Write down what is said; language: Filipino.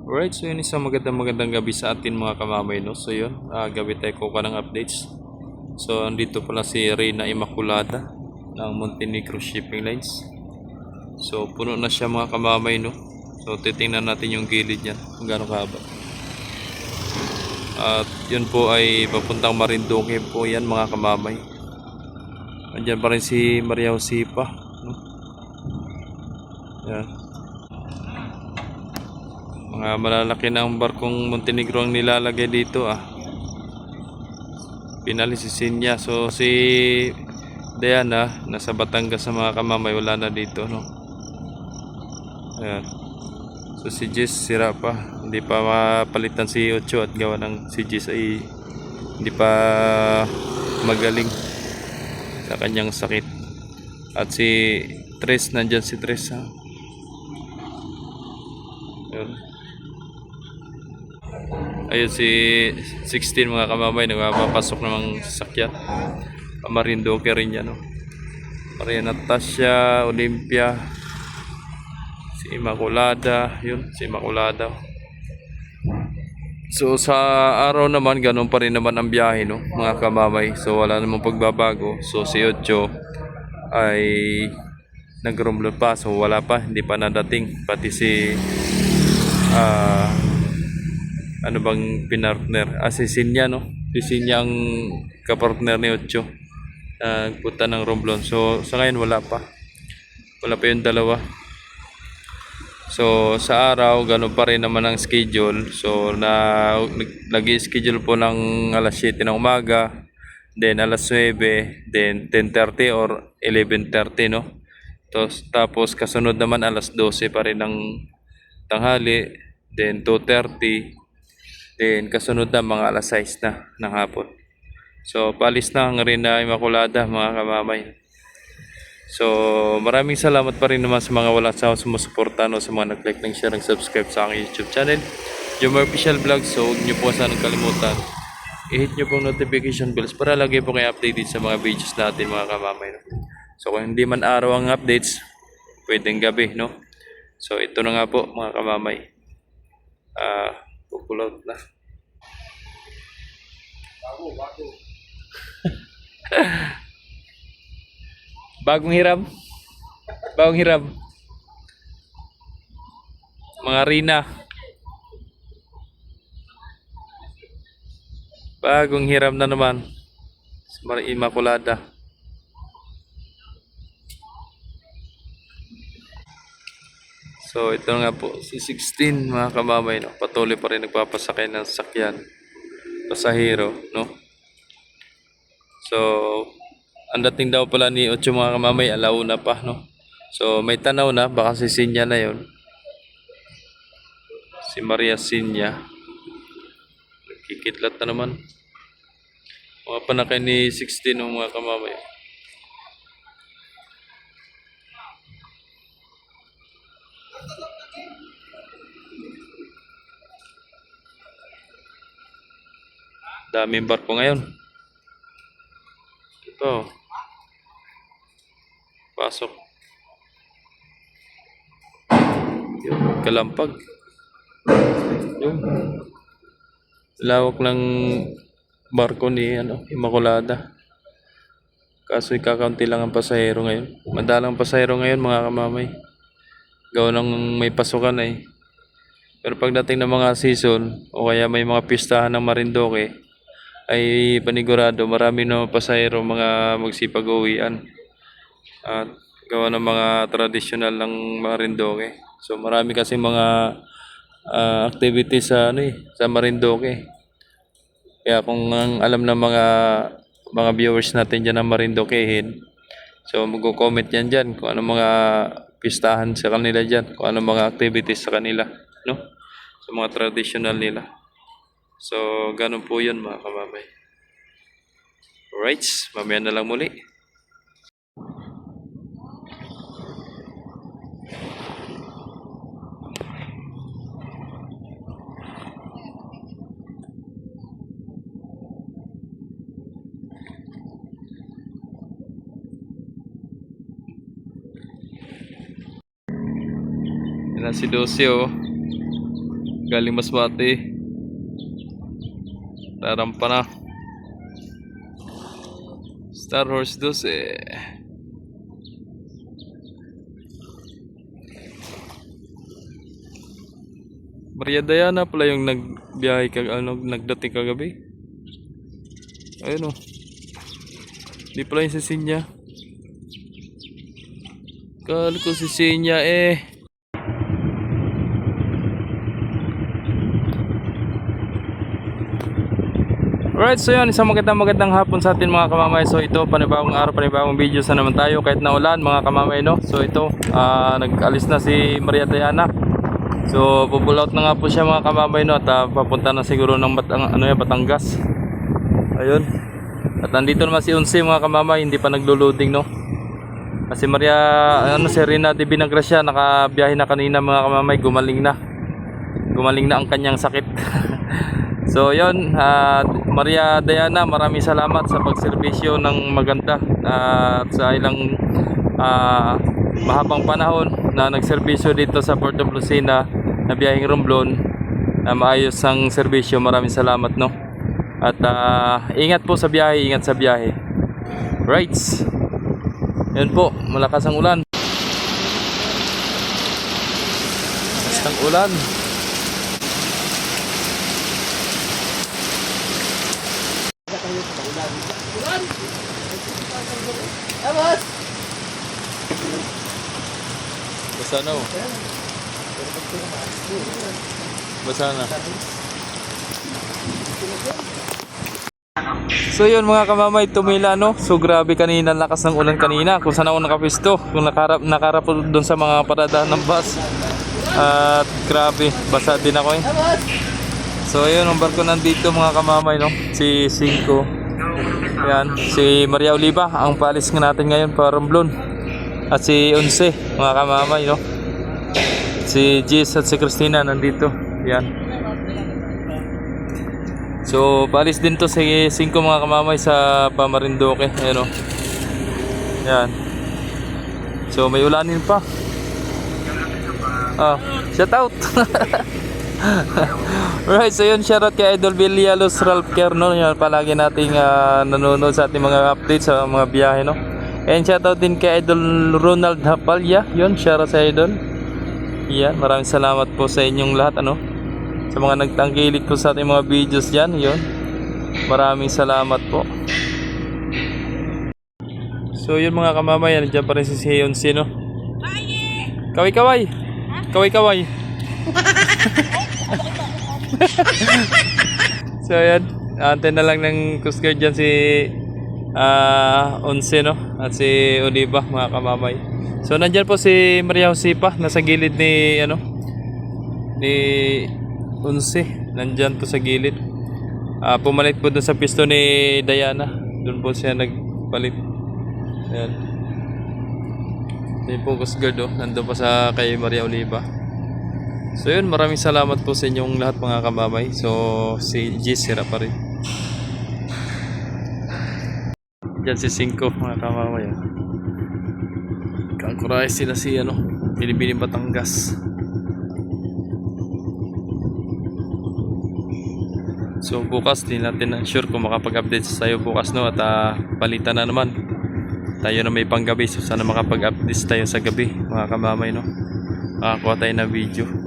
Alright, so yun isang magandang gabi sa atin mga kamamay, no? So yun, gabi tayo kuha ng updates. So andito pala si Reyna Immaculada ng Montenegro Shipping Lines. So puno na siya mga kamamay, no? So titingnan natin yung gilid niyan kung gaano kahaba. At yun po ay papuntang Marinduque po yan mga kamamay. Andyan pa rin si Maria Josipa, no? Yan. Mga malalaki na ang barkong Montenegro ang nilalagay dito Pinalisisin niya. So si Diana nasa Batangas sa mga kamamay, wala na dito, no? Ayan. So si Jess sira pa, hindi pa mapalitan si Ocho at gawa ng si Jess ay hindi pa magaling sa kanyang sakit. At si Tres, nandyan si Tres, ha? Ayan. Ayun si 16 mga kamamay, nagpapasok ng sasakyan. Marinduque rin yan, no? Maria Natasha, Olympia, si Immaculada, yun, si Immaculada. So sa araw naman, ganun pa rin naman ang biyahe, no, mga kamamay. So wala namang pagbabago. So si Ocho ay nagrumlo pa, so wala pa, hindi pa nadating. Pati si ano bang pinartner? Si Sinya, no? Si Sinya ang kapartner ni Ocho. Nagpunta ng Romblon. So sa ngayon wala pa. Wala pa yung dalawa. So sa araw, ganun pa rin naman ang schedule. So nag-schedule po ng alas 7 ng umaga, then alas 9, then 10:30 or 11:30, no? Tapos kasunod naman alas 12 pa rin ng tanghali, then 2:30, then kasunod na mga alas 6 na ng hapon. So palis na ang Reyna Immaculada mga kamamay. So maraming salamat pa rin naman sa mga wala sa sumusuporta, no, sa mga nag-like, share, subscribe sa aking YouTube channel, Jomar Official Vlog. So huwag nyo po sanang kalimutan i-hit nyo pong notification bells para lagi po kayo updated sa mga videos natin mga kamamay, no? So kung hindi man araw ang updates, pwedeng gabi, no? So ito na nga po mga kamamay, pull out na. Bagong hiram. Bagong hiram. Mga Rina. Bagong hiram na naman. Maria Immaculada. So ito nga po si 16 mga kamamay, no? Patuloy pa rin nagpapasakay ng sakyan, pasahero, no? So ang dating daw pala ni Ocho mga kamamay, alauna pa, no? So may tanaw na, baka si Sinya na yon, si Maria Sinya. Kikidlat na naman mga panakay ni 16 ng mga kamamay. Daming barko ngayon. Ito, pasok. Yun, kalampag. Yun, lawak ng barko ni Immaculada. Kaso ikakaunti lang ang pasahero ngayon. Madalang pasahero ngayon mga kamamay, gawa ng may pasukan ay. Pero pagdating ng mga season o kaya may mga pistahan ng Marinduque, ay panigurado marami na pasahero mga magsipag-uwian at gawa ng mga tradisyonal ng Marinduque. So marami kasi mga activities sa sa Marinduque. Kaya kung ang alam ng mga viewers natin diyan ng Marinduquehin, so magko-comment yan diyan kung ano mga pistahan sa kanila diyan, kung ano mga activities sa kanila, no? Sa mga traditional nila. So ganun po 'yun mga kamamay. Alright, mamaya na lang muli. Yan si 12, oh. Galing Masbate. Tarampa na. Star Horse 12. Maria Diana pala yung nagbiyahe nagdating kagabi. Ayun oh. Di pala yung si Sinya. Kala ko si Sinya eh. Alright, so yun, isang magandang hapon sa atin mga kamamay. So ito, panibagong araw, panibagong video sa naman tayo kahit na ulan mga kamamay, no? So ito, nag-alis na si Maria Diana. So pull out na nga po siya mga kamamay, no? At papunta na siguro ng Batangas. Ayun. At nandito naman si Unsi mga kamamay, hindi pa naglo-loading, no? Kasi Serena de Binagracia, nakabiyahe na kanina mga kamamay, gumaling na. Gumaling na ang kanyang sakit. So yun, Maria Diana, maraming salamat sa pagserbisyo ng maganda at sa ilang mahabang panahon na nagserbisyo dito sa Port of Lucena na biyaheng Romblon na maayos ang serbisyo. Maraming salamat, no? At ingat po sa biyahe, ingat sa biyahe. Right. Yun po, malakas ang ulan. Malakas ang ulan. Basa na oh. Basa na. So yun mga kamamay, tumila no. So grabe kanina, lakas ng ulan kanina. Kung saan ako nakapisto, kung nakarap doon sa mga paradahan ng bus. At grabe, basa din ako eh. So ayun, ang barko nandito mga kamamay, no. Si Cinco. Yan, si Maria Oliva ang paalis nga natin ngayon para Romblon. At si Unse mga kamamay, no. Si Jess at si Christina nandito. Yan. So paalis din to si Cinco mga kamamay sa Pamarindoque. Ayan o. Yan. So may ulanin pa. Shout out. Right, so yun, shoutout kay Idol Villalos Ralph Kerno. Yan, palagi nating nanonood sa ating mga updates sa mga biyahe, no. And shoutout din kay Idol Ronald Hapalya. Yun, shoutout sa Idol. Yan, maraming salamat po sa inyong lahat, ano, sa mga nagtangkilik po sa ating mga videos dyan. Yun, maraming salamat po. So yun mga kamamay, nandiyan pa rin si Sion Sino. Kaway-kaway. Kaway-kaway. So yan, antay na lang ng Coast Guard dyan si Onse, no? At si Oliva mga kamamay. So nandyan po si Maria Josepa, nasa gilid ni ni Onse. Nandyan po sa gilid. Pumalit po doon sa pisto ni Diana. Doon po siya nagpalit. Ayan. Yan po Coast Guard, oh. Nandun pa sa kay Maria Oliva. So yun, maraming salamat po sa inyong lahat mga kamamay. So si Jess sira pa rin. Diyan si Cinco mga kamamay. Kangkuray sila si Binibining Batangas. So bukas din natin sure kung makapag-update tayo bukas, no. At palitan na naman tayo na may panggabi. So sana makapag-update tayo sa gabi mga kamamay, no. Kuha tayo na video.